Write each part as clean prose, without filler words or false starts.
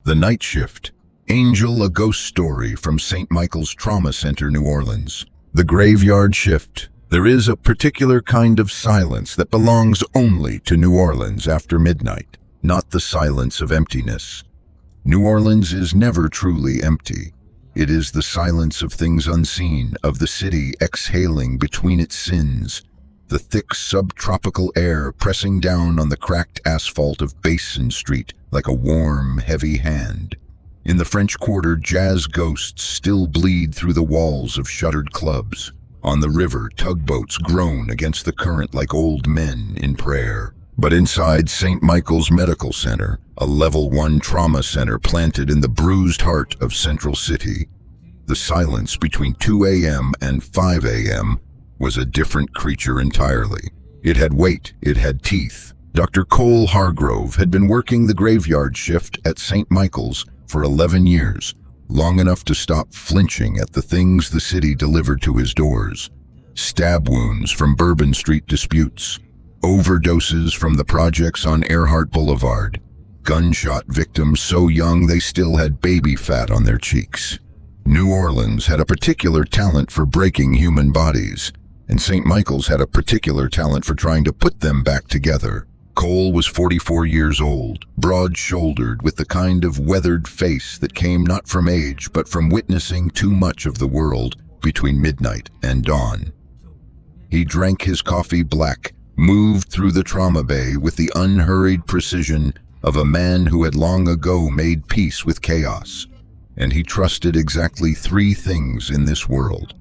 The Night Shift. Angel, a ghost story from St. Michael's Trauma Center, New Orleans. The Graveyard Shift. There is a particular kind of silence that belongs only to New Orleans after midnight, not the silence of emptiness. New Orleans is never truly empty. It is the silence of things unseen, of the city exhaling between its sins, the thick subtropical air pressing down on the cracked asphalt of Basin Street like a warm, heavy hand. In the French Quarter, jazz ghosts still bleed through the walls of shuttered clubs. On the river, tugboats groan against the current like old men in prayer. But inside St. Michael's Medical Center, a Level 1 trauma center planted in the bruised heart of Central City, the silence between 2 a.m. and 5 a.m. was a different creature entirely. It had weight, it had teeth. Dr. Cole Hargrove had been working the graveyard shift at St. Michael's for 11 years, long enough to stop flinching at the things the city delivered to his doors. Stab wounds from Bourbon Street disputes, overdoses from the projects on Earhart Boulevard, gunshot victims so young they still had baby fat on their cheeks. New Orleans had a particular talent for breaking human bodies, and St. Michael's had a particular talent for trying to put them back together. Cole was 44 years old, broad-shouldered, with the kind of weathered face that came not from age but from witnessing too much of the world between midnight and dawn. He drank his coffee black, moved through the trauma bay with the unhurried precision of a man who had long ago made peace with chaos. And he trusted exactly 3 things in this world: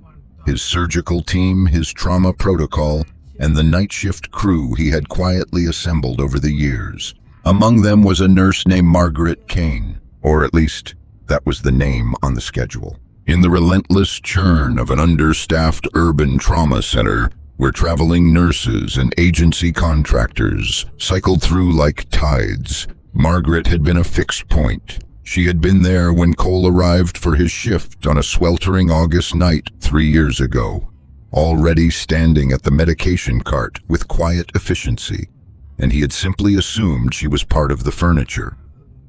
his surgical team, his trauma protocol, and the night shift crew he had quietly assembled over the years. Among them was a nurse named Margaret Kane, or at least that was the name on the schedule. In the relentless churn of an understaffed urban trauma center, where traveling nurses and agency contractors cycled through like tides, Margaret had been a fixed point. She had been there when Cole arrived for his shift on a sweltering August night 3 years ago, already standing at the medication cart with quiet efficiency, and he had simply assumed she was part of the furniture.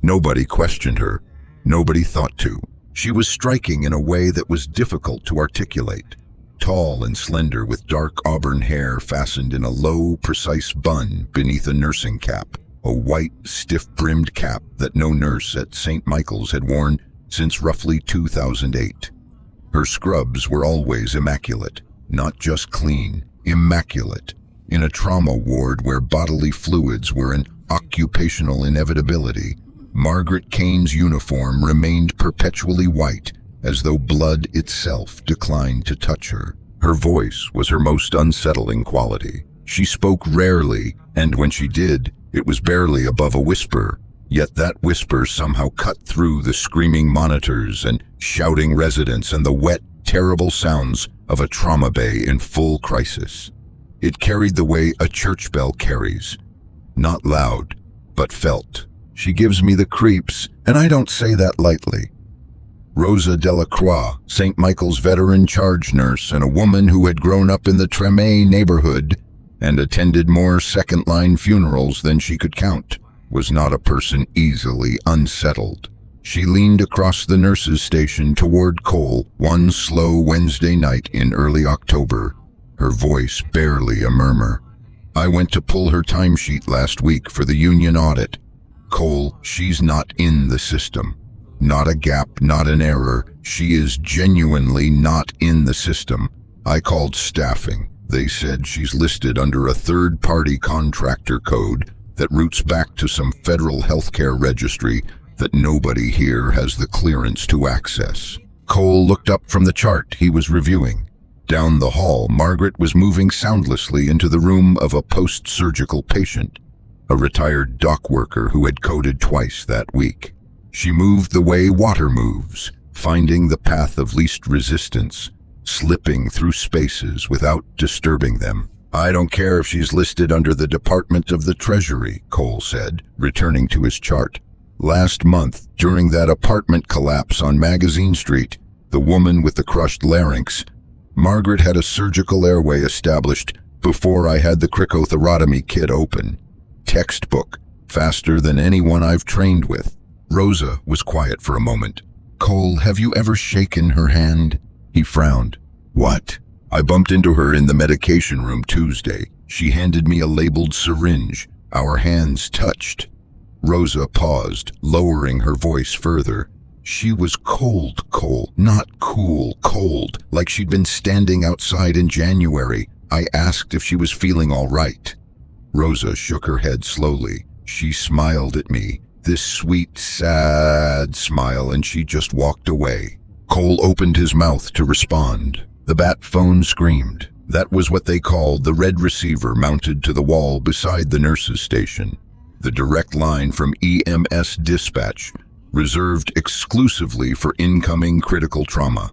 Nobody questioned her. Nobody thought to. She was striking in a way that was difficult to articulate. Tall and slender, with dark auburn hair fastened in a low, precise bun beneath a nursing cap, a white, stiff-brimmed cap that no nurse at St. Michael's had worn since roughly 2008. Her scrubs were always immaculate, not just clean, immaculate. In a trauma ward where bodily fluids were an occupational inevitability, Margaret Kane's uniform remained perpetually white, as though blood itself declined to touch her. Her voice was her most unsettling quality. She spoke rarely, and when she did, it was barely above a whisper, yet that whisper somehow cut through the screaming monitors and shouting residents and the wet, terrible sounds of a trauma bay in full crisis. It carried the way a church bell carries, not loud, but felt. She gives me the creeps, and I don't say that lightly. Rosa Delacroix, St. Michael's veteran charge nurse and a woman who had grown up in the Tremé neighborhood and attended more second-line funerals than she could count, was not a person easily unsettled. She leaned across the nurses' station toward Cole one slow Wednesday night in early October, her voice barely a murmur. I went to pull her timesheet last week for the union audit. Cole, she's not in the system. Not a gap, not an error. She is genuinely not in the system. I called staffing. They said she's listed under a third-party contractor code that roots back to some federal healthcare registry that nobody here has the clearance to access. Cole looked up from the chart he was reviewing. Down the hall, Margaret was moving soundlessly into the room of a post-surgical patient, a retired dock worker who had coded twice that week. She moved the way water moves, finding the path of least resistance, slipping through spaces without disturbing them. I don't care if she's listed under the Department of the Treasury, Cole said, returning to his chart. Last month, during that apartment collapse on Magazine Street, the woman with the crushed larynx, Margaret had a surgical airway established before I had the cricothyrotomy kit open. Textbook, faster than anyone I've trained with. Rosa was quiet for a moment. "Cole, have you ever shaken her hand?" He frowned. "What?" "I bumped into her in the medication room Tuesday. She handed me a labeled syringe. Our hands touched." Rosa paused, lowering her voice further. She was cold, Cole, not cool, cold, like she'd been standing outside in January. I asked if she was feeling all right. Rosa shook her head slowly. She smiled at me, this sweet, sad smile, and she just walked away. Cole opened his mouth to respond. The bat phone screamed. That was what they called the red receiver mounted to the wall beside the nurse's station. The direct line from EMS dispatch, reserved exclusively for incoming critical trauma.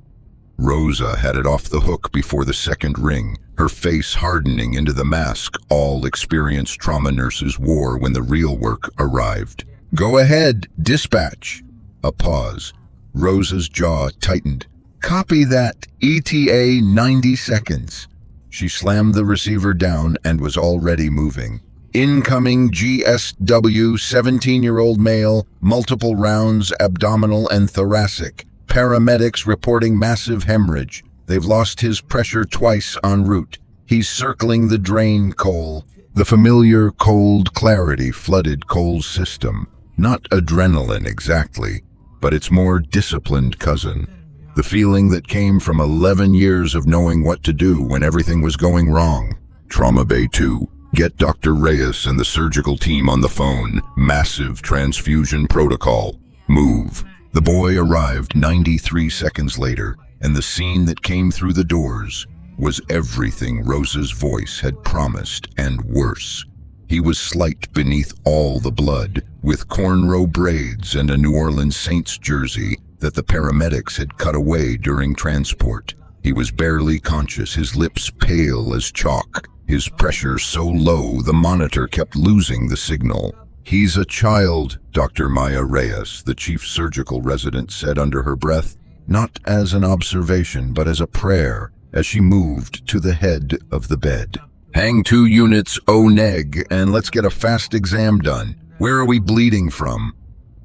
Rosa had it off the hook before the second ring, her face hardening into the mask all experienced trauma nurses wore when the real work arrived. "Go ahead, dispatch." A pause. Rosa's jaw tightened. "Copy that, ETA 90 seconds. She slammed the receiver down and was already moving. "Incoming GSW, 17-year-old male, multiple rounds, abdominal and thoracic. Paramedics reporting massive hemorrhage. They've lost his pressure twice en route. He's circling the drain, Cole." The familiar cold clarity flooded Cole's system. Not adrenaline exactly, but its more disciplined cousin. The feeling that came from 11 years of knowing what to do when everything was going wrong. Trauma Bay 2. Get Dr. Reyes and the surgical team on the phone. Massive transfusion protocol. Move. The boy arrived 93 seconds later, and the scene that came through the doors was everything Rosa's voice had promised and worse. He was slight beneath all the blood, with cornrow braids and a New Orleans Saints jersey that the paramedics had cut away during transport. He was barely conscious, his lips pale as chalk, his pressure so low the monitor kept losing the signal. "He's a child," Dr. Maya Reyes, the chief surgical resident, said under her breath, not as an observation but as a prayer, as she moved to the head of the bed. "Hang 2 units O-neg and let's get a fast exam done. Where are we bleeding from?"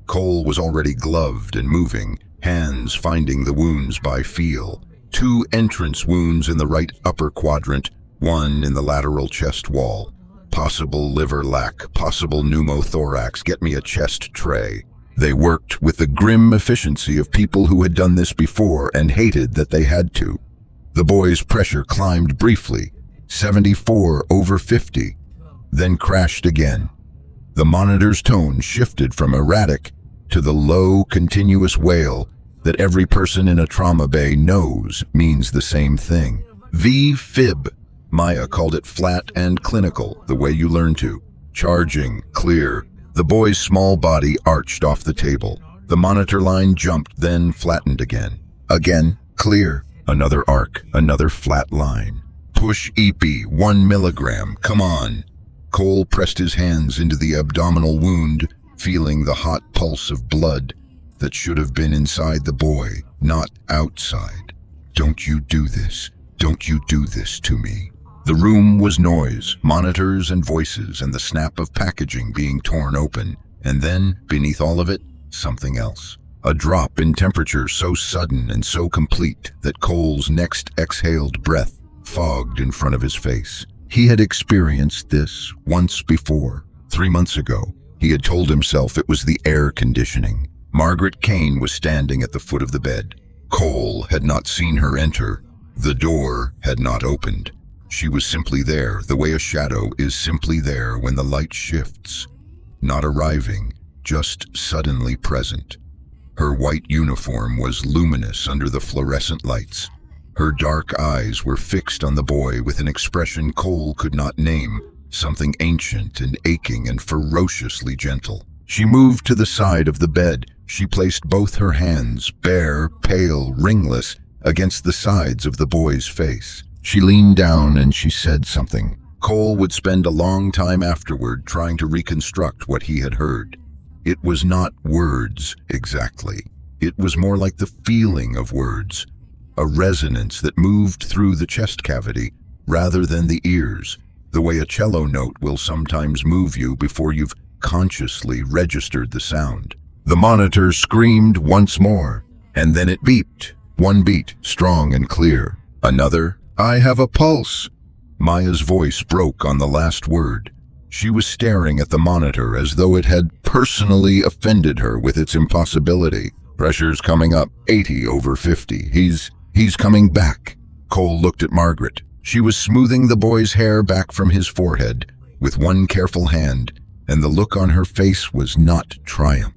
Cole was already gloved and moving, hands finding the wounds by feel. 2 entrance wounds in the right upper quadrant, 1 in the lateral chest wall. Possible liver lac, possible pneumothorax, get me a chest tray. They worked with the grim efficiency of people who had done this before and hated that they had to. The boy's pressure climbed briefly, 74 over 50, then crashed again. The monitor's tone shifted from erratic to the low, continuous wail that every person in a trauma bay knows means the same thing. V-fib. Maya called it flat and clinical, the way you learn to. Charging, clear. The boy's small body arched off the table. The monitor line jumped, then flattened again. Again, clear. Another arc, another flat line. "Push EP, 1 milligram, come on." Cole pressed his hands into the abdominal wound, feeling the hot pulse of blood that should have been inside the boy, not outside. "Don't you do this. Don't you do this to me." The room was noise, monitors and voices, and the snap of packaging being torn open. And then, beneath all of it, something else. A drop in temperature so sudden and so complete that Cole's next exhaled breath fogged in front of his face. He had experienced this once before. 3 months ago, he had told himself it was the air conditioning. Margaret Kane was standing at the foot of the bed. Cole had not seen her enter. The door had not opened. She was simply there, the way a shadow is simply there when the light shifts. Not arriving, just suddenly present. Her white uniform was luminous under the fluorescent lights. Her dark eyes were fixed on the boy with an expression Cole could not name, something ancient and aching and ferociously gentle. She moved to the side of the bed. She placed both her hands, bare, pale, ringless, against the sides of the boy's face. She leaned down and she said something. Cole would spend a long time afterward trying to reconstruct what he had heard. It was not words, exactly. It was more like the feeling of words, a resonance that moved through the chest cavity rather than the ears, the way a cello note will sometimes move you before you've consciously registered the sound. The monitor screamed once more, and then it beeped. One beat, strong and clear. Another, "I have a pulse." Maya's voice broke on the last word. She was staring at the monitor as though it had personally offended her with its impossibility. "Pressure's coming up, 80 over 50. He's coming back." Cole looked at Margaret. She was smoothing the boy's hair back from his forehead with one careful hand, and the look on her face was not triumph.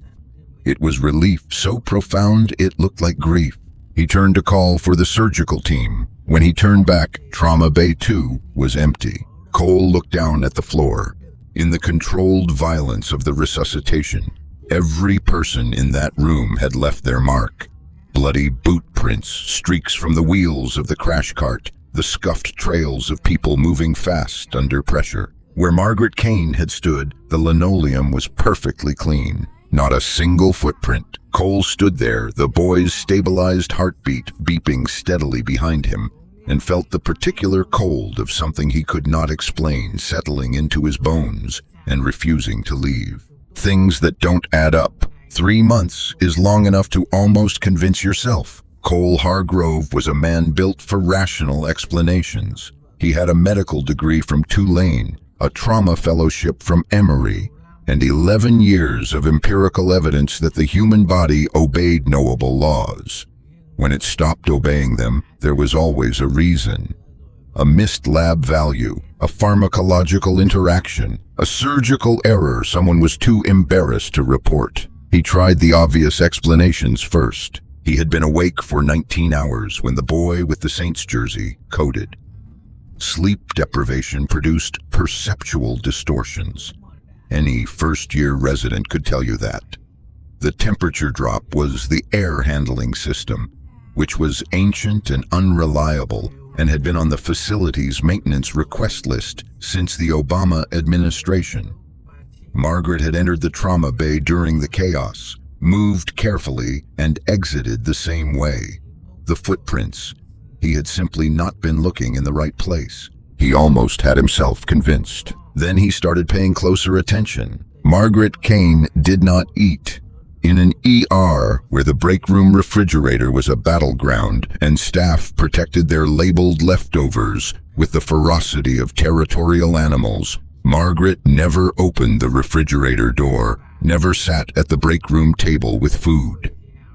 It was relief so profound it looked like grief. He turned to call for the surgical team. When he turned back, Trauma Bay 2 was empty. Cole looked down at the floor. In the controlled violence of the resuscitation, every person in that room had left their mark. Bloody boot prints, streaks from the wheels of the crash cart, the scuffed trails of people moving fast under pressure. Where Margaret Kane had stood, the linoleum was perfectly clean. Not a single footprint. Cole stood there, the boy's stabilized heartbeat beeping steadily behind him, and felt the particular cold of something he could not explain settling into his bones and refusing to leave. Things that don't add up. 3 months is long enough to almost convince yourself. Cole Hargrove was a man built for rational explanations. He had a medical degree from Tulane, a trauma fellowship from Emory, and 11 years of empirical evidence that the human body obeyed knowable laws. When it stopped obeying them, there was always a reason. A missed lab value, a pharmacological interaction, a surgical error someone was too embarrassed to report. He tried the obvious explanations first. He had been awake for 19 hours when the boy with the Saints jersey coded. Sleep deprivation produced perceptual distortions. Any first-year resident could tell you that. The temperature drop was the air handling system, which was ancient and unreliable and had been on the facility's maintenance request list since the Obama administration. Margaret had entered the trauma bay during the chaos, moved carefully, and exited the same way. The footprints. He had simply not been looking in the right place. He almost had himself convinced. Then he started paying closer attention. Margaret Kane did not eat. In an ER where the break room refrigerator was a battleground and staff protected their labeled leftovers with the ferocity of territorial animals, Margaret never opened the refrigerator door, never sat at the break room table with food.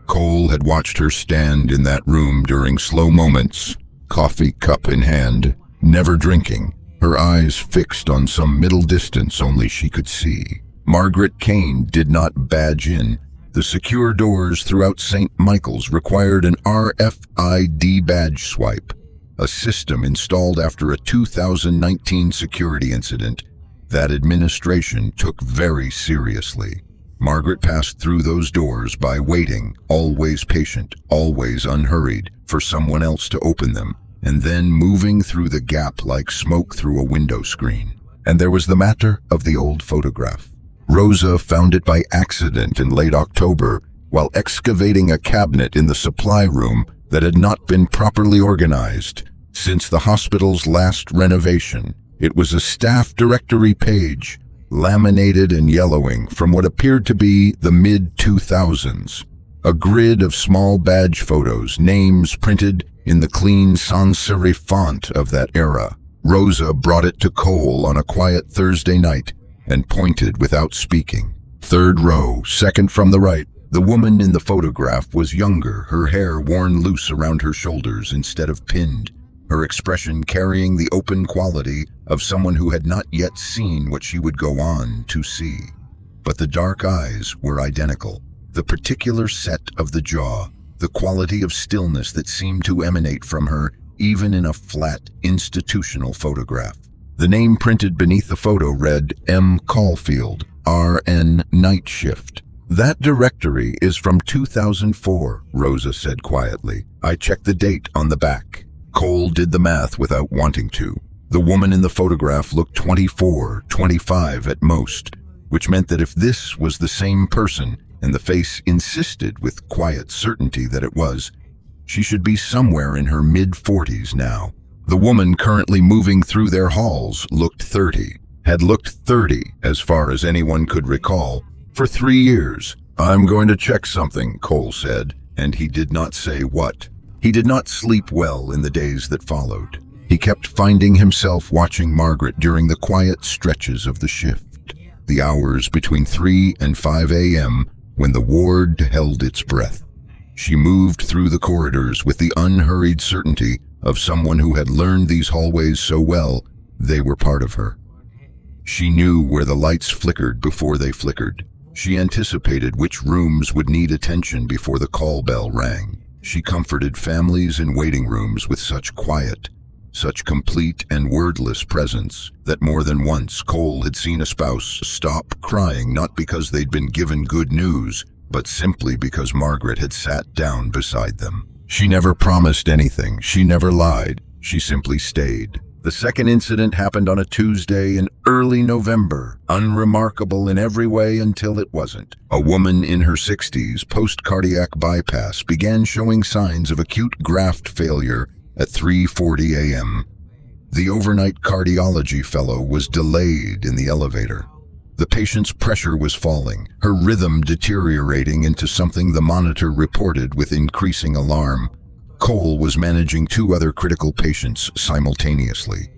Cole had watched her stand in that room during slow moments, coffee cup in hand, never drinking, her eyes fixed on some middle distance only she could see. Margaret Kane did not badge in. The secure doors throughout St. Michael's required an RFID badge swipe, a system installed after a 2019 security incident that administration took very seriously. Margaret passed through those doors by waiting, always patient, always unhurried, for someone else to open them, and then moving through the gap like smoke through a window screen. And there was the matter of the old photograph. Rosa found it by accident in late October while excavating a cabinet in the supply room that had not been properly organized since the hospital's last renovation. It was a staff directory page, laminated and yellowing from what appeared to be the mid-2000s. A grid of small badge photos, names printed in the clean sans serif font of that era. Rosa brought it to Cole on a quiet Thursday night and pointed without speaking. Third row, second from the right. The woman in the photograph was younger, her hair worn loose around her shoulders instead of pinned, her expression carrying the open quality of someone who had not yet seen what she would go on to see. But the dark eyes were identical. The particular set of the jaw, the quality of stillness that seemed to emanate from her even in a flat, institutional photograph. The name printed beneath the photo read M. Caulfield, RN Night Shift. That directory is from 2004, Rosa said quietly. I checked the date on the back. Cole did the math without wanting to. The woman in the photograph looked 24, 25 at most, which meant that if this was the same person, and the face insisted with quiet certainty that it was, she should be somewhere in her mid-40s now. The woman currently moving through their halls looked 30, had looked 30 as far as anyone could recall, for 3 years, "I'm going to check something," Cole said, and he did not say what. He did not sleep well in the days that followed. He kept finding himself watching Margaret during the quiet stretches of the shift, the hours between 3 and 5 a.m. when the ward held its breath. She moved through the corridors with the unhurried certainty of someone who had learned these hallways so well they were part of her. She knew where the lights flickered before they flickered. She anticipated which rooms would need attention before the call bell rang. She comforted families in waiting rooms with such quiet, such complete and wordless presence that more than once Cole had seen a spouse stop crying not because they'd been given good news, but simply because Margaret had sat down beside them. She never promised anything. She never lied. She simply stayed. The second incident happened on a Tuesday in early November, unremarkable in every way until it wasn't. A woman in her 60s, post-cardiac bypass, began showing signs of acute graft failure at 3:40 a.m. The overnight cardiology fellow was delayed in the elevator. The patient's pressure was falling, her rhythm deteriorating into something the monitor reported with increasing alarm. Cole was managing 2 other critical patients simultaneously.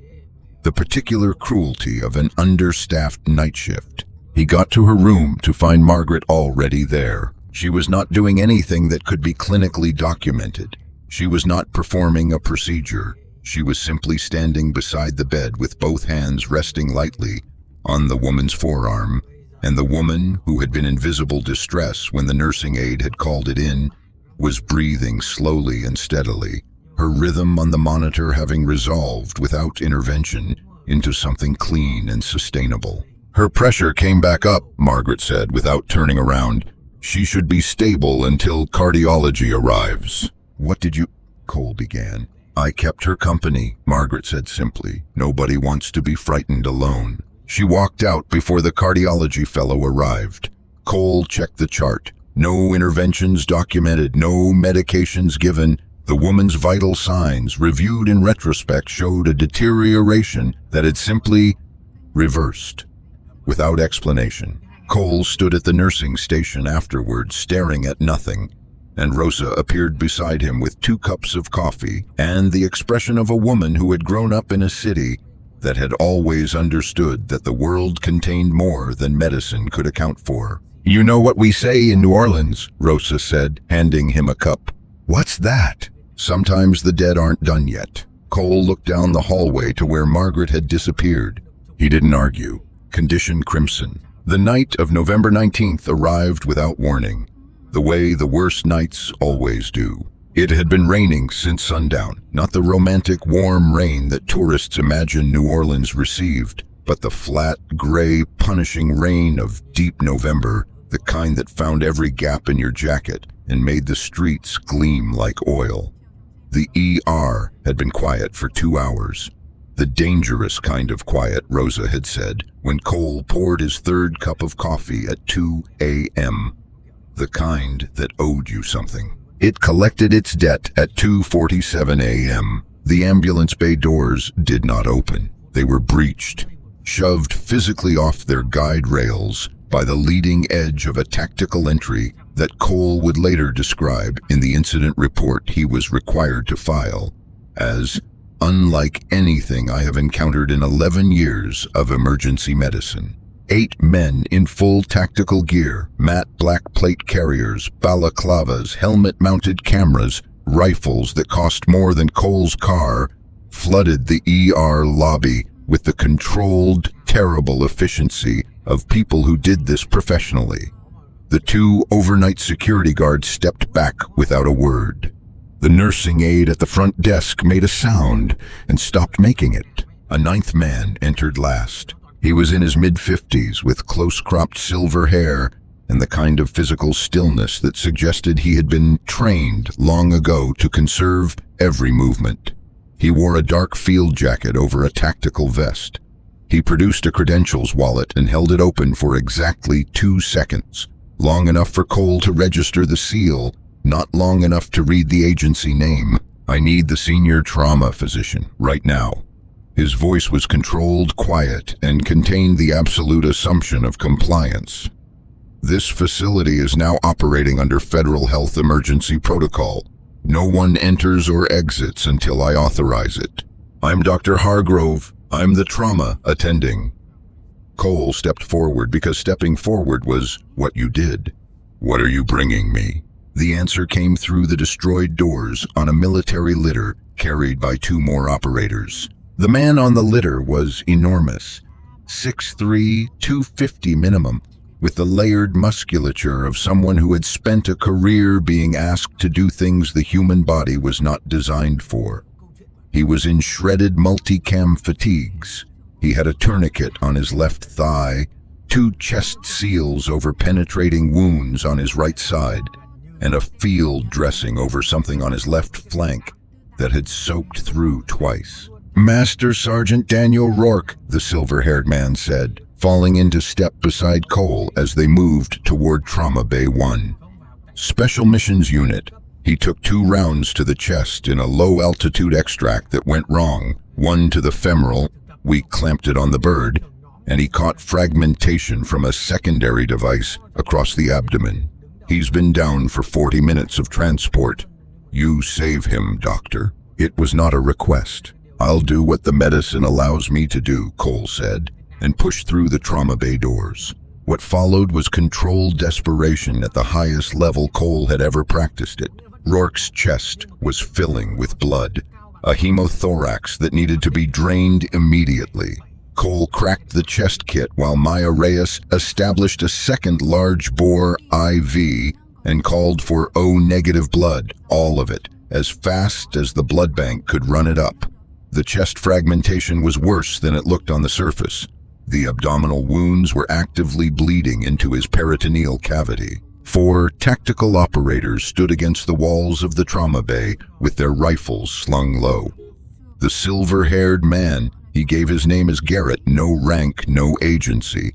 The particular cruelty of an understaffed night shift. He got to her room to find Margaret already there. She was not doing anything that could be clinically documented. She was not performing a procedure. She was simply standing beside the bed with both hands resting lightly on the woman's forearm, and the woman, who had been in visible distress when the nursing aide had called it in, was breathing slowly and steadily, her rhythm on the monitor having resolved without intervention into something clean and sustainable. "Her pressure came back up," Margaret said without turning around. "She should be stable until cardiology arrives." "What did you—" Cole began. "I kept her company," Margaret said simply. "Nobody wants to be frightened alone." She walked out before the cardiology fellow arrived. Cole checked the chart. No interventions documented, no medications given. The woman's vital signs, reviewed in retrospect, showed a deterioration that had simply reversed, without explanation. Cole stood at the nursing station afterwards, staring at nothing, and Rosa appeared beside him with 2 cups of coffee and the expression of a woman who had grown up in a city that had always understood that the world contained more than medicine could account for. "You know what we say in New Orleans," Rosa said, handing him a cup. "What's that?" "Sometimes the dead aren't done yet." Cole looked down the hallway to where Margaret had disappeared. He didn't argue. Condition crimson. The night of November 19th arrived without warning, the way the worst nights always do. It had been raining since sundown, not the romantic warm rain that tourists imagine New Orleans received, but the flat, gray, punishing rain of deep November, the kind that found every gap in your jacket and made the streets gleam like oil. The ER had been quiet for 2 hours. The dangerous kind of quiet, Rosa had said, when Cole poured his 3rd cup of coffee at 2 a.m. The kind that owed you something. It collected its debt at 2:47 a.m. The ambulance bay doors did not open. They were breached, shoved physically off their guide rails by the leading edge of a tactical entry that Cole would later describe in the incident report he was required to file as unlike anything I have encountered in 11 years of emergency medicine. 8 men in full tactical gear, matte black plate carriers, balaclavas, helmet-mounted cameras, rifles that cost more than Cole's car, flooded the ER lobby with the controlled, terrible efficiency of people who did this professionally. The 2 overnight security guards stepped back without a word. The nursing aide at the front desk made a sound and stopped making it. A 9th man entered last. He was in his mid-50s with close-cropped silver hair and the kind of physical stillness that suggested he had been trained long ago to conserve every movement. He wore a dark field jacket over a tactical vest. He produced a credentials wallet and held it open for exactly 2 seconds, long enough for Cole to register the seal, not long enough to read the agency name. "I need the senior trauma physician right now." His voice was controlled, quiet, and contained the absolute assumption of compliance. This facility is now operating under federal health emergency protocol. No one enters or exits until I authorize it. I'm Dr. Hargrove. I'm the trauma attending. Cole stepped forward because stepping forward was what you did. What are you bringing me? The answer came through the destroyed doors on a military litter carried by 2 more operators. The man on the litter was enormous, 6'3", 250 minimum, with the layered musculature of someone who had spent a career being asked to do things the human body was not designed for. He was in shredded multicam fatigues. He had a tourniquet on his left thigh, 2 chest seals over penetrating wounds on his right side, and a field dressing over something on his left flank that had soaked through twice. Master Sergeant Daniel Rourke, the silver-haired man said, falling into step beside Cole as they moved toward Trauma Bay 1. Special Missions Unit. He took 2 rounds to the chest in a low-altitude extract that went wrong, 1 to the femoral, we clamped it on the bird, and he caught fragmentation from a secondary device across the abdomen. He's been down for 40 minutes of transport. You save him, Doctor. It was not a request. I'll do what the medicine allows me to do, Cole said, and pushed through the trauma bay doors. What followed was controlled desperation at the highest level Cole had ever practiced it. Rourke's chest was filling with blood, a hemothorax that needed to be drained immediately. Cole cracked the chest kit while Maya Reyes established a second large-bore IV and called for O-negative blood, all of it, as fast as the blood bank could run it up. The chest fragmentation was worse than it looked on the surface. The abdominal wounds were actively bleeding into his peritoneal cavity. 4 tactical operators stood against the walls of the trauma bay with their rifles slung low. The silver-haired man, he gave his name as Garrett, no rank, no agency,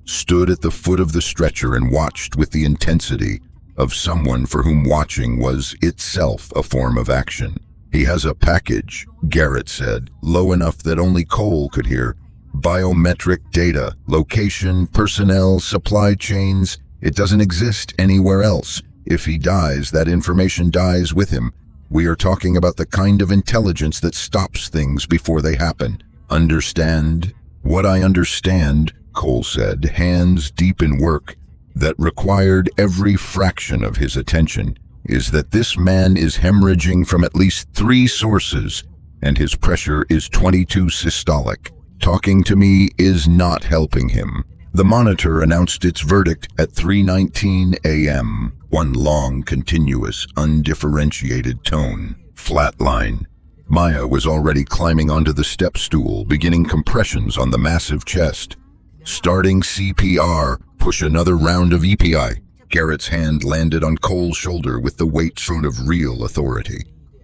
stood at the foot of the stretcher and watched with the intensity of someone for whom watching was itself a form of action. He has a package, Garrett said, low enough that only Cole could hear. Biometric data, location, personnel, supply chains. It doesn't exist anywhere else. If he dies, that information dies with him. We are talking about the kind of intelligence that stops things before they happen. Understand? What I understand, Cole said, hands deep in work, that required every fraction of his attention, is that this man is hemorrhaging from at least 3 sources, and his pressure is 22 systolic. Talking to me is not helping him. The monitor announced its verdict at 3:19 a.m. One long, continuous, undifferentiated tone. Flatline. Maya was already climbing onto the step stool, beginning compressions on the massive chest. Starting CPR, push another round of EPI. Garrett's hand landed on Cole's shoulder with the weight thrown of real authority.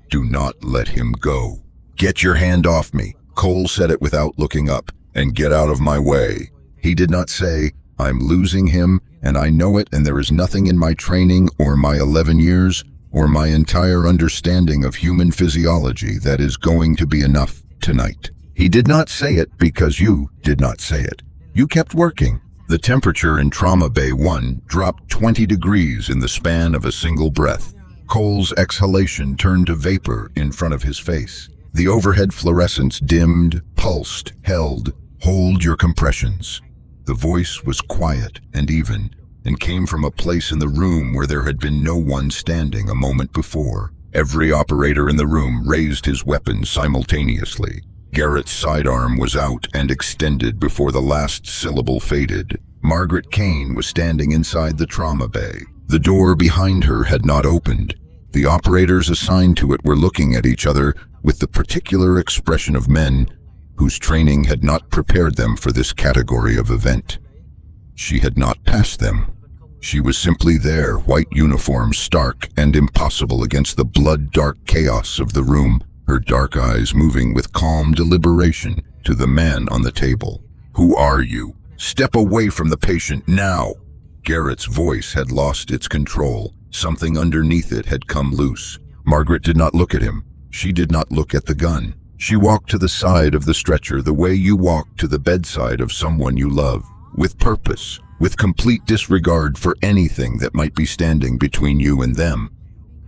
Do not let him go. Get your hand off me. Cole said it without looking up. And get out of my way. He did not say, I'm losing him, and I know it, and there is nothing in my training or my 11 years or my entire understanding of human physiology that is going to be enough tonight. He did not say it because you did not say it. You kept working. The temperature in Trauma Bay 1 dropped 20 degrees in the span of a single breath. Cole's exhalation turned to vapor in front of his face. The overhead fluorescence dimmed, pulsed, held. Hold your compressions. The voice was quiet and even, and came from a place in the room where there had been no one standing a moment before. Every operator in the room raised his weapon simultaneously. Garrett's sidearm was out and extended before the last syllable faded. Margaret Kane was standing inside the trauma bay. The door behind her had not opened. The operators assigned to it were looking at each other with the particular expression of men whose training had not prepared them for this category of event. She had not passed them. She was simply there, white uniform, stark and impossible against the blood-dark chaos of the room, her dark eyes moving with calm deliberation to the man on the table. Who are you? Step away from the patient now. Garrett's voice had lost its control. Something underneath it had come loose. Margaret did not look at him. She did not look at the gun. She walked to the side of the stretcher the way you walk to the bedside of someone you love, with purpose, with complete disregard for anything that might be standing between you and them.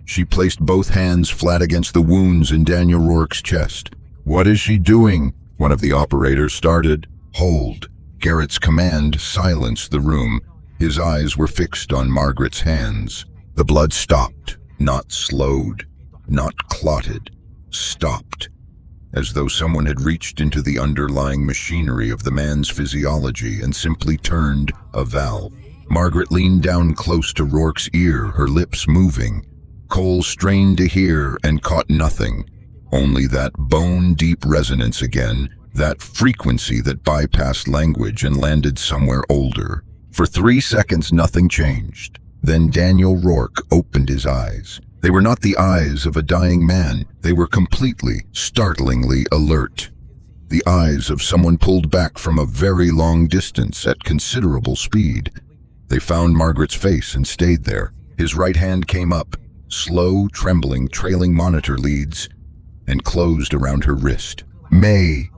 She placed both hands flat against the wounds in Daniel Rourke's chest. "What is she doing?" one of the operators started. "Hold." Garrett's command silenced the room. His eyes were fixed on Margaret's hands. The blood stopped, not slowed, not clotted, stopped, as though someone had reached into the underlying machinery of the man's physiology and simply turned a valve. Margaret leaned down close to Rourke's ear, her lips moving. Cole strained to hear and caught nothing, only that bone-deep resonance again, that frequency that bypassed language and landed somewhere older. For 3 seconds, nothing changed. Then Daniel Rourke opened his eyes. They were not the eyes of a dying man. They were completely, startlingly alert. The eyes of someone pulled back from a very long distance at considerable speed. They found Margaret's face and stayed there. His right hand came up, slow, trembling, trailing monitor leads, and closed around her wrist. "May."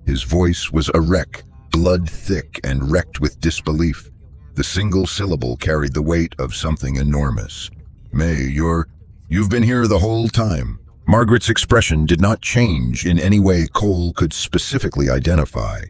His voice was a wreck, blood thick and wrecked with disbelief. The single syllable carried the weight of something enormous. "May, you've been here the whole time." Margaret's expression did not change in any way Cole could specifically identify,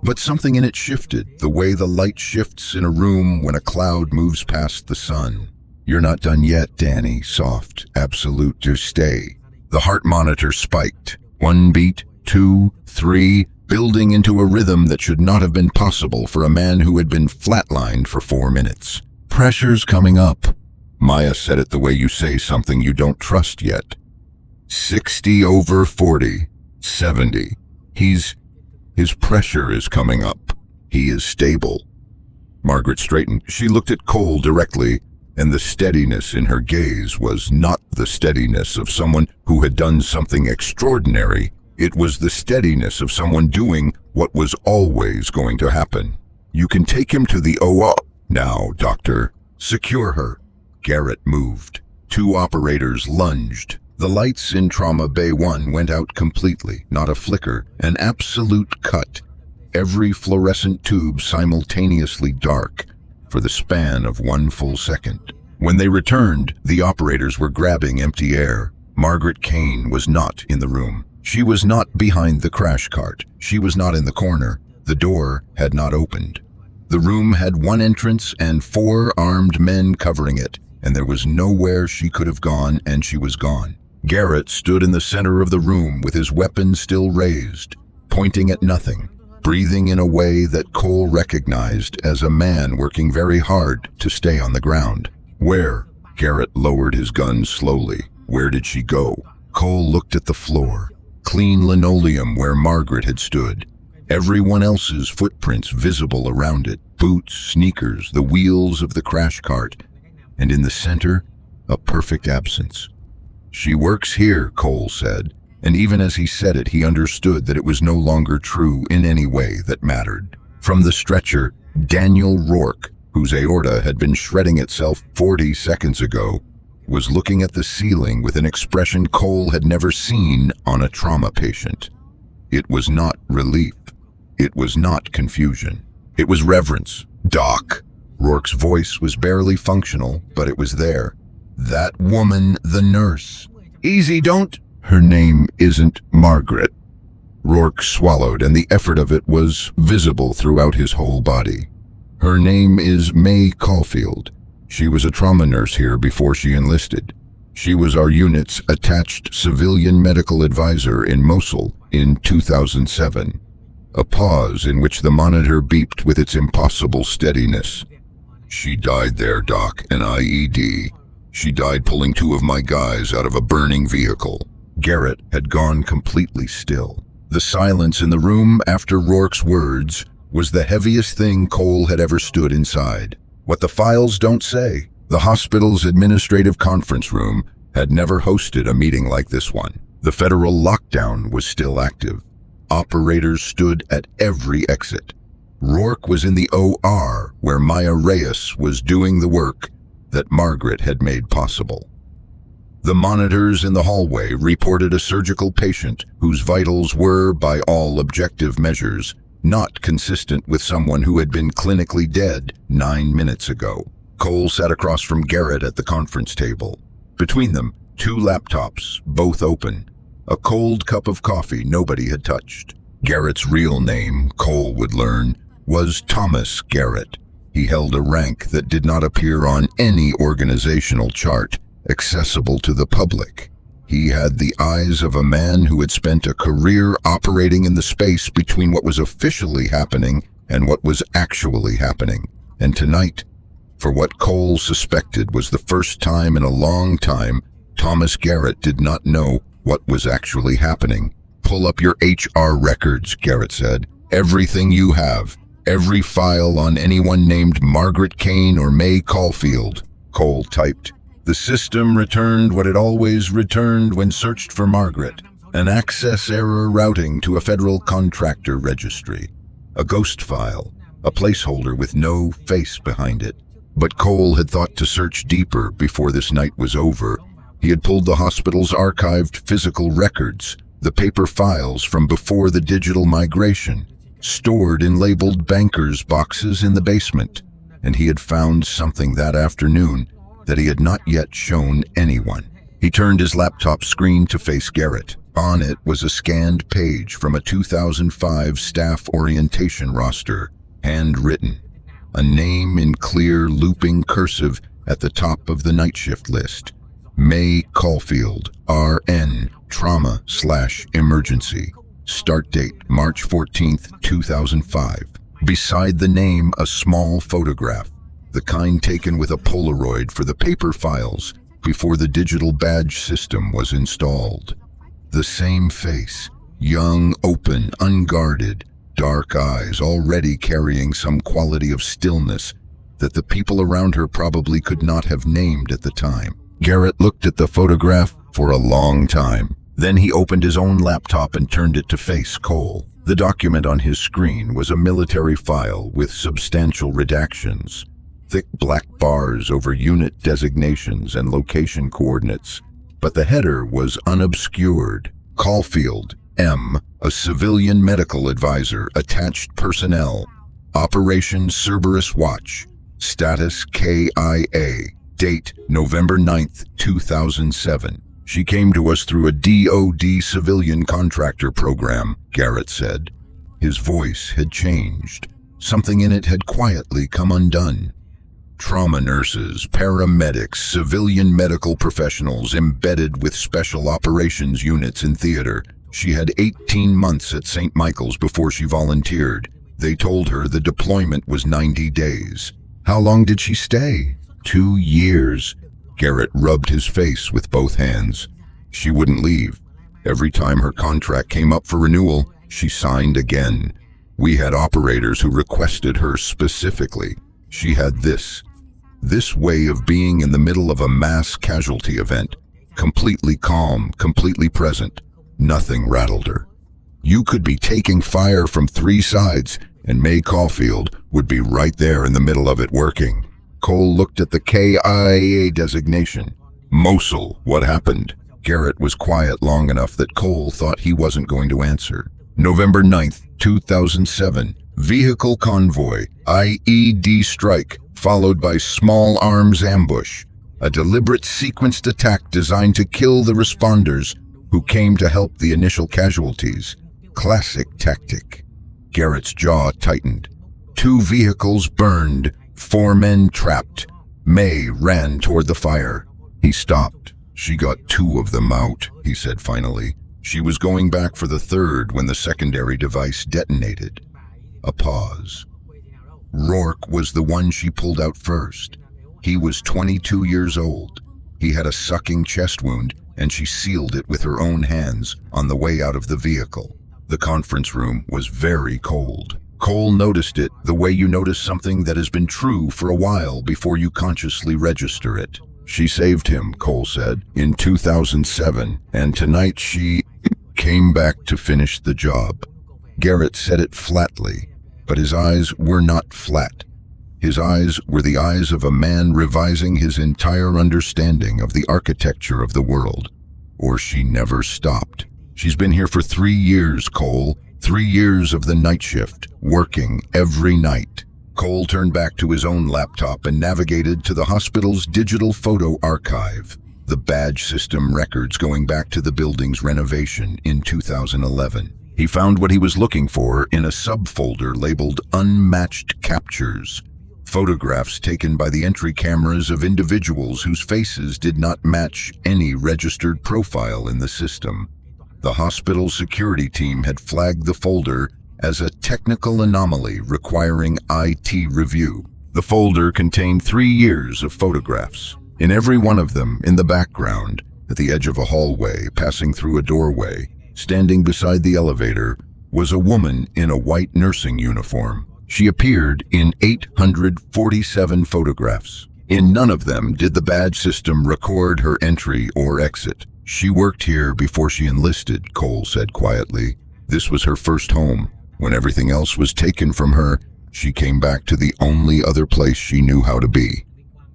but something in it shifted, the way the light shifts in a room when a cloud moves past the sun. "You're not done yet, Danny." Soft, absolute, just stay. The heart monitor spiked. 1 beat, 2, 3, building into a rhythm that should not have been possible for a man who had been flatlined for 4 minutes. "Pressure's coming up." Maya said it the way you say something you don't trust yet. 60 over 40, 70. His pressure is coming up. He is stable. Margaret straightened. She looked at Cole directly, and the steadiness in her gaze was not the steadiness of someone who had done something extraordinary. It was the steadiness of someone doing what was always going to happen. "You can take him to the OR now, Doctor. Secure her." Garrett moved. 2 operators lunged. The lights in Trauma Bay 1 went out completely, not a flicker, an absolute cut. Every fluorescent tube simultaneously dark for the span of 1 full second. When they returned, the operators were grabbing empty air. Margaret Kane was not in the room. She was not behind the crash cart. She was not in the corner. The door had not opened. The room had 1 entrance and 4 armed men covering it, and there was nowhere she could have gone, and she was gone. Garrett stood in the center of the room with his weapon still raised, pointing at nothing, breathing in a way that Cole recognized as a man working very hard to stay on the ground. "Where?" Garrett lowered his gun slowly. "Where did she go?" Cole looked at the floor. Clean linoleum where Margaret had stood. Everyone else's footprints visible around it. Boots, sneakers, the wheels of the crash cart. And in the center, a perfect absence. "She works here," Cole said. And even as he said it, he understood that it was no longer true in any way that mattered. From the stretcher, Daniel Rourke, whose aorta had been shredding itself 40 seconds ago, was looking at the ceiling with an expression Cole had never seen on a trauma patient. It was not relief. It was not confusion. It was reverence. "Doc." Rourke's voice was barely functional, but it was there. "That woman, the nurse." "Easy, don't." "Her name isn't Margaret." Rourke swallowed, and the effort of it was visible throughout his whole body. "Her name is May Caulfield. She was a trauma nurse here before she enlisted. She was our unit's attached civilian medical advisor in Mosul in 2007. A pause in which the monitor beeped with its impossible steadiness. "She died there, Doc, an IED. She died pulling 2 of my guys out of a burning vehicle." Garrett had gone completely still. The silence in the room after Rourke's words was the heaviest thing Cole had ever stood inside. What the files don't say. The hospital's administrative conference room had never hosted a meeting like this one. The federal lockdown was still active. Operators stood at every exit. Rourke was in the OR, where Maya Reyes was doing the work that Margaret had made possible. The monitors in the hallway reported a surgical patient whose vitals were, by all objective measures, not consistent with someone who had been clinically dead 9 minutes ago. Cole sat across from Garrett at the conference table. Between them, 2 laptops, both open. A cold cup of coffee nobody had touched. Garrett's real name, Cole would learn, was Thomas Garrett. He held a rank that did not appear on any organizational chart accessible to the public. He had the eyes of a man who had spent a career operating in the space between what was officially happening and what was actually happening. And tonight, for what Cole suspected was the first time in a long time, Thomas Garrett did not know what was actually happening. "Pull up your HR records," Garrett said. "Everything you have. Every file on anyone named Margaret Kane or May Caulfield." Cole typed. The system returned what it always returned when searched for Margaret, an access error routing to a federal contractor registry. A ghost file, a placeholder with no face behind it. But Cole had thought to search deeper before this night was over. He had pulled the hospital's archived physical records, the paper files from before the digital migration, stored in labeled bankers' boxes in the basement, and he had found something that afternoon that he had not yet shown anyone. He turned his laptop screen to face Garrett. On it was a scanned page from a 2005 staff orientation roster, handwritten. A name in clear, looping cursive at the top of the night shift list. May Caulfield, RN, trauma/emergency. Start date, March 14th, 2005. Beside the name, a small photograph, the kind taken with a Polaroid for the paper files before the digital badge system was installed. The same face, young, open, unguarded, dark eyes already carrying some quality of stillness that the people around her probably could not have named at the time. Garrett looked at the photograph for a long time. Then he opened his own laptop and turned it to face Cole. The document on his screen was a military file with substantial redactions. Thick black bars over unit designations and location coordinates, but the header was unobscured. Caulfield, M., a civilian medical advisor, attached personnel, Operation Cerberus Watch, status KIA, date November 9th, 2007. She came to us through a DoD civilian contractor program, Garrett said. His voice had changed. Something in it had quietly come undone. Trauma nurses, paramedics, civilian medical professionals embedded with special operations units in theater. She had 18 months at St. Michael's before she volunteered. They told her the deployment was 90 days. How long did she stay? 2 years. Garrett rubbed his face with both hands. She wouldn't leave. Every time her contract came up for renewal, she signed again. We had operators who requested her specifically. She had this way of being in the middle of a mass casualty event, completely calm, completely present. Nothing rattled her. You could be taking fire from 3 sides, and May Caulfield would be right there in the middle of it working. Cole looked at the KIA designation. Mosul, what happened? Garrett was quiet long enough that Cole thought he wasn't going to answer. November 9th, 2007. Vehicle convoy, IED strike, followed by small arms ambush. A deliberate sequenced attack designed to kill the responders who came to help the initial casualties. Classic tactic. Garrett's jaw tightened. 2 vehicles burned, 4 men trapped. May ran toward the fire. He stopped. She got 2 of them out, he said finally. She was going back for the 3rd when the secondary device detonated. A pause. Rourke was the one she pulled out first. He was 22 years old. He had a sucking chest wound, and she sealed it with her own hands on the way out of the vehicle. The conference room was very cold. Cole noticed it the way you notice something that has been true for a while before you consciously register it. She saved him, Cole said, in 2007, and tonight she came back to finish the job. Garrett said it flatly, but his eyes were not flat. His eyes were the eyes of a man revising his entire understanding of the architecture of the world. Or she never stopped. She's been here for 3 years, Cole. 3 years of the night shift, working every night. Cole turned back to his own laptop and navigated to the hospital's digital photo archive, the badge system records going back to the building's renovation in 2011. He found what he was looking for in a subfolder labeled Unmatched Captures, photographs taken by the entry cameras of individuals whose faces did not match any registered profile in the system. The hospital security team had flagged the folder as a technical anomaly requiring IT review. The folder contained 3 years of photographs. In every one of them, in the background, at the edge of a hallway, passing through a doorway, standing beside the elevator, was a woman in a white nursing uniform. She appeared in 847 photographs. In none of them did the badge system record her entry or exit. She worked here before she enlisted, Cole said quietly. This was her first home. When everything else was taken from her, she came back to the only other place she knew how to be.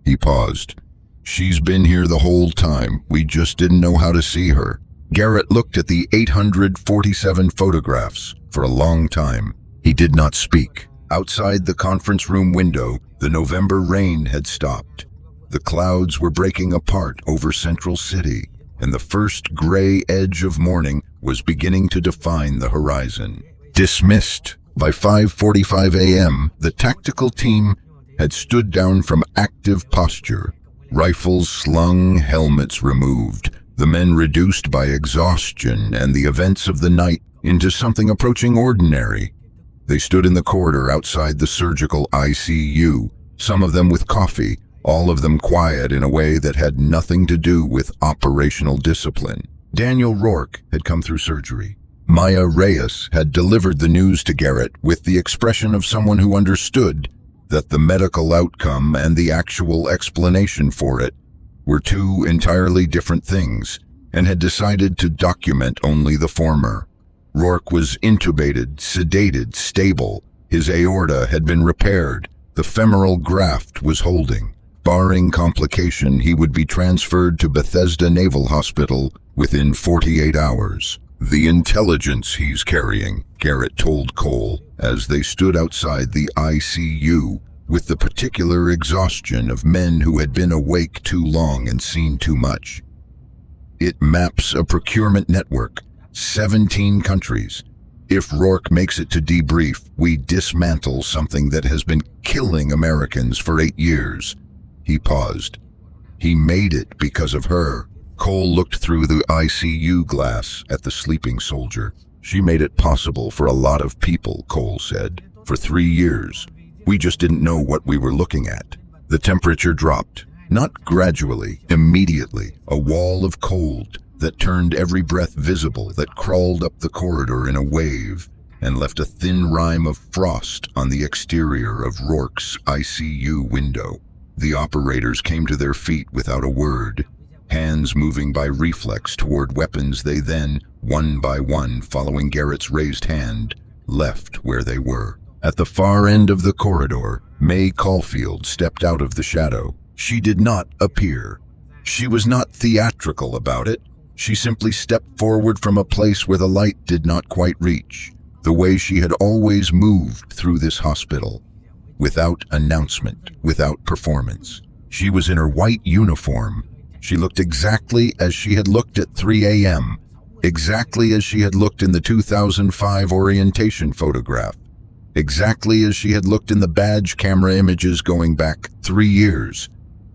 He paused. She's been here the whole time. We just didn't know how to see her. Garrett looked at the 847 photographs for a long time. He did not speak. Outside the conference room window, the November rain had stopped. The clouds were breaking apart over Central City, and the first gray edge of morning was beginning to define the horizon. Dismissed. By 5:45 a.m., the tactical team had stood down from active posture, rifles slung, helmets removed, the men reduced by exhaustion and the events of the night into something approaching ordinary. They stood in the corridor outside the surgical ICU, some of them with coffee, all of them quiet in a way that had nothing to do with operational discipline. Daniel Rourke had come through surgery. Maya Reyes had delivered the news to Garrett with the expression of someone who understood that the medical outcome and the actual explanation for it were two entirely different things, and had decided to document only the former. Rourke was intubated, sedated, stable. His aorta had been repaired. The femoral graft was holding. Barring complication, he would be transferred to Bethesda Naval Hospital within 48 hours. The intelligence he's carrying, Garrett told Cole as they stood outside the ICU, with the particular exhaustion of men who had been awake too long and seen too much. It maps a procurement network, 17 countries. If Rourke makes it to debrief, we dismantle something that has been killing Americans for 8 years. He paused. He made it because of her. Cole looked through the ICU glass at the sleeping soldier. She made it possible for a lot of people, Cole said. For 3 years. We just didn't know what we were looking at. The temperature dropped. Not gradually, immediately. A wall of cold that turned every breath visible, that crawled up the corridor in a wave and left a thin rime of frost on the exterior of Rourke's ICU window. The operators came to their feet without a word, hands moving by reflex toward weapons. They then, one by one, following Garrett's raised hand, left where they were. At the far end of the corridor, May Caulfield stepped out of the shadow. She did not appear. She was not theatrical about it. She simply stepped forward from a place where the light did not quite reach, the way she had always moved through this hospital, without announcement, without performance. She was in her white uniform. She looked exactly as she had looked at 3 a.m., exactly as she had looked in the 2005 orientation photograph, exactly as she had looked in the badge camera images going back 3 years.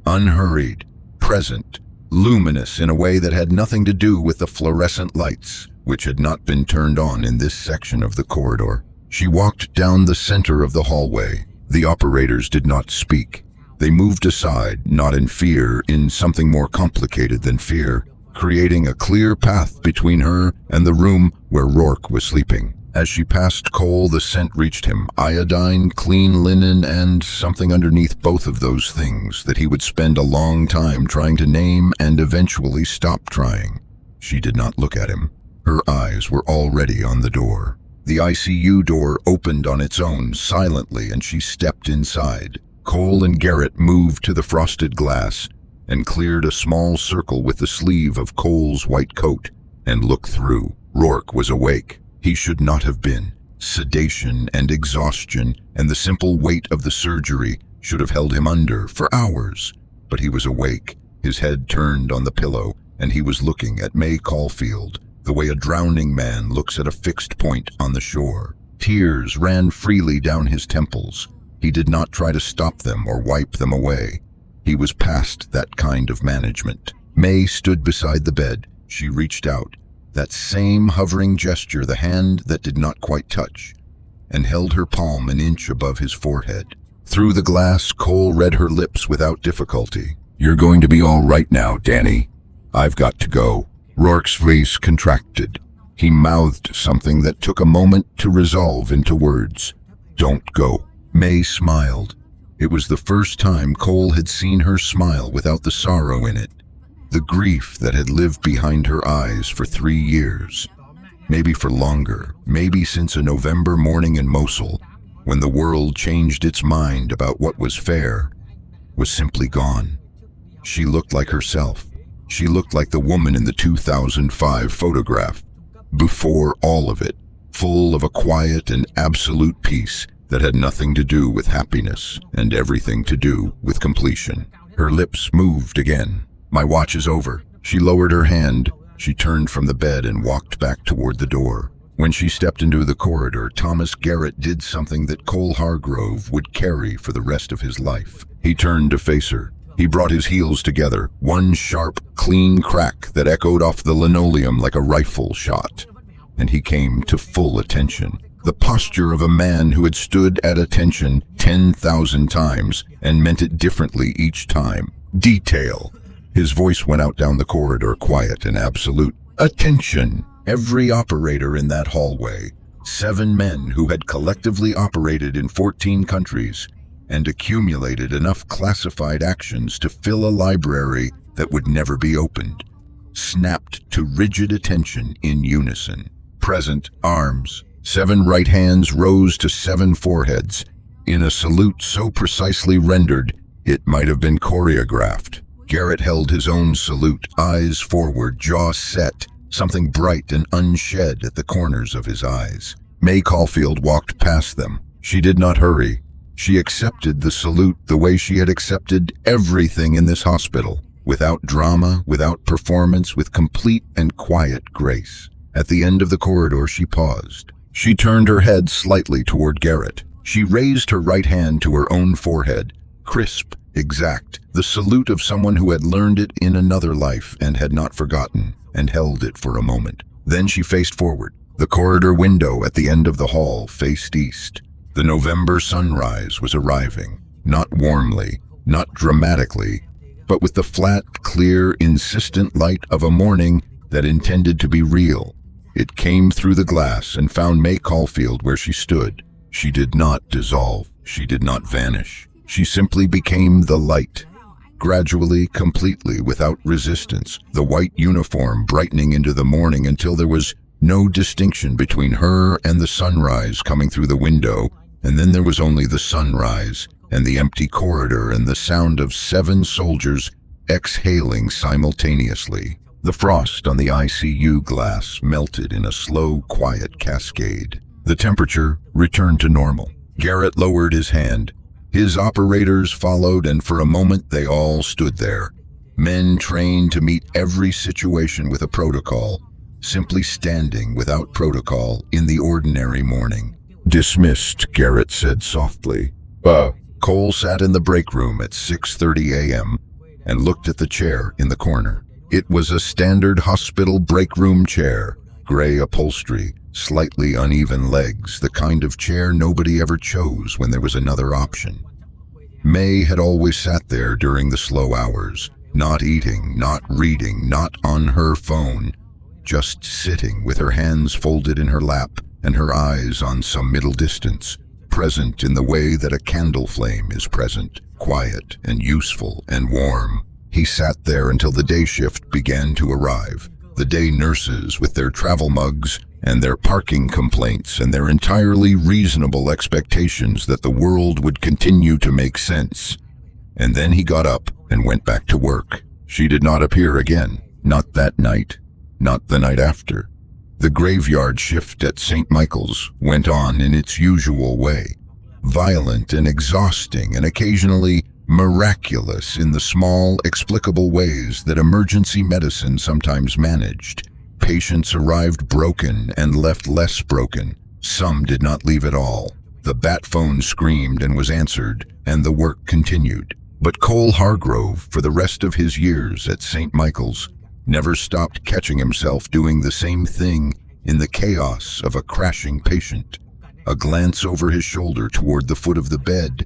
Unhurried, present, luminous in a way that had nothing to do with the fluorescent lights, which had not been turned on in this section of the corridor. She walked down the center of the hallway. The operators did not speak. They moved aside, not in fear, in something more complicated than fear, creating a clear path between her and the room where Rourke was sleeping. As she passed Cole, the scent reached him, iodine, clean linen, and something underneath both of those things that he would spend a long time trying to name and eventually stop trying. She did not look at him. Her eyes were already on the door. The ICU door opened on its own, silently, and she stepped inside. Cole and Garrett moved to the frosted glass and cleared a small circle with the sleeve of Cole's white coat and looked through. Rourke was awake. He should not have been. Sedation and exhaustion and the simple weight of the surgery should have held him under for hours. But he was awake, his head turned on the pillow, and he was looking at May Caulfield, the way a drowning man looks at a fixed point on the shore. Tears ran freely down his temples. He did not try to stop them or wipe them away. He was past that kind of management. May stood beside the bed. She reached out, that same hovering gesture, the hand that did not quite touch, and held her palm an inch above his forehead. Through the glass, Cole read her lips without difficulty. "You're going to be all right now, Danny. I've got to go." Rourke's face contracted. He mouthed something that took a moment to resolve into words. "Don't go." May smiled. It was the first time Cole had seen her smile without the sorrow in it, the grief that had lived behind her eyes for 3 years, maybe for longer, maybe since a November morning in Mosul, when the world changed its mind about what was fair, was simply gone. She looked like herself. She looked like the woman in the 2005 photograph, before all of it, full of a quiet and absolute peace that had nothing to do with happiness and everything to do with completion. Her lips moved again. "My watch is over." She lowered her hand. She turned from the bed and walked back toward the door. When she stepped into the corridor, Thomas Garrett did something that Cole Hargrove would carry for the rest of his life. He turned to face her. He brought his heels together, one sharp, clean crack that echoed off the linoleum like a rifle shot. And he came to full attention. The posture of a man who had stood at attention 10,000 times and meant it differently each time. Detail. His voice went out down the corridor, quiet and absolute. Attention. Every operator in that hallway, 7 men who had collectively operated in 14 countries and accumulated enough classified actions to fill a library that would never be opened, snapped to rigid attention in unison. Present, arms. 7 right hands rose to 7 foreheads, in a salute so precisely rendered it might have been choreographed. Garrett held his own salute, eyes forward, jaw set, something bright and unshed at the corners of his eyes. May Caulfield walked past them. She did not hurry. She accepted the salute the way she had accepted everything in this hospital, without drama, without performance, with complete and quiet grace. At the end of the corridor, she paused. She turned her head slightly toward Garrett. She raised her right hand to her own forehead, crisp, exact, the salute of someone who had learned it in another life and had not forgotten, and held it for a moment. Then she faced forward. The corridor window at the end of the hall faced east. The November sunrise was arriving, not warmly, not dramatically, but with the flat, clear, insistent light of a morning that intended to be real. It came through the glass and found May Caulfield where she stood. She did not dissolve. She did not vanish. She simply became the light. Gradually, completely, without resistance, the white uniform brightening into the morning until there was no distinction between her and the sunrise coming through the window, and then there was only the sunrise and the empty corridor and the sound of 7 soldiers exhaling simultaneously. The frost on the ICU glass melted in a slow, quiet cascade. The temperature returned to normal. Garrett lowered his hand. His operators followed, and for a moment they all stood there. Men trained to meet every situation with a protocol, simply standing without protocol in the ordinary morning. "Dismissed," Garrett said softly. Cole sat in the break room at 6:30 a.m. and looked at the chair in the corner. It was a standard hospital break room chair, gray upholstery, slightly uneven legs, the kind of chair nobody ever chose when there was another option. May had always sat there during the slow hours, not eating, not reading, not on her phone, just sitting with her hands folded in her lap and her eyes on some middle distance, present in the way that a candle flame is present, quiet and useful and warm. He sat there until the day shift began to arrive, the day nurses with their travel mugs and their parking complaints and their entirely reasonable expectations that the world would continue to make sense. And then he got up and went back to work. She did not appear again, not that night, not the night after. The graveyard shift at St. Michael's went on in its usual way, violent and exhausting and occasionally miraculous in the small, explicable ways that emergency medicine sometimes managed. Patients arrived broken and left less broken. Some did not leave at all. The bat phone screamed and was answered, and the work continued. But Cole Hargrove, for the rest of his years at St. Michael's, never stopped catching himself doing the same thing in the chaos of a crashing patient. A glance over his shoulder toward the foot of the bed,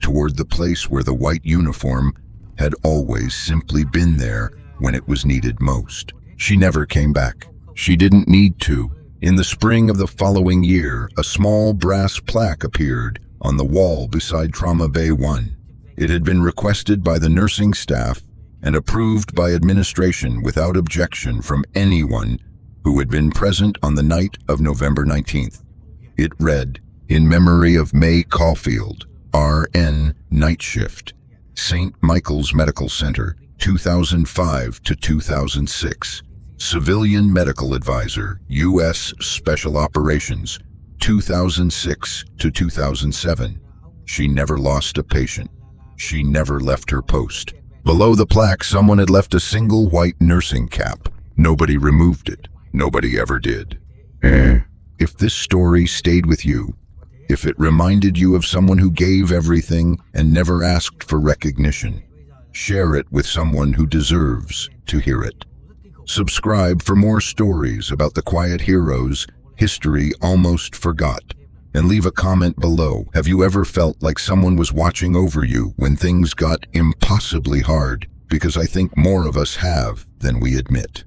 toward the place where the white uniform had always simply been there when it was needed most. She never came back. She didn't need to. In the spring of the following year, a small brass plaque appeared on the wall beside Trauma Bay 1. It had been requested by the nursing staff and approved by administration without objection from anyone who had been present on the night of November 19th. It read, "In memory of May Caulfield, RN, night shift, St. Michael's Medical Center, 2005 to 2006. Civilian Medical Advisor, U.S. Special Operations, 2006 to 2007. She never lost a patient. She never left her post." Below the plaque, someone had left a single white nursing cap. Nobody removed it. Nobody ever did. If this story stayed with you, if it reminded you of someone who gave everything and never asked for recognition, share it with someone who deserves to hear it. Subscribe for more stories about the quiet heroes history almost forgot. And leave a comment below. Have you ever felt like someone was watching over you when things got impossibly hard? Because I think more of us have than we admit.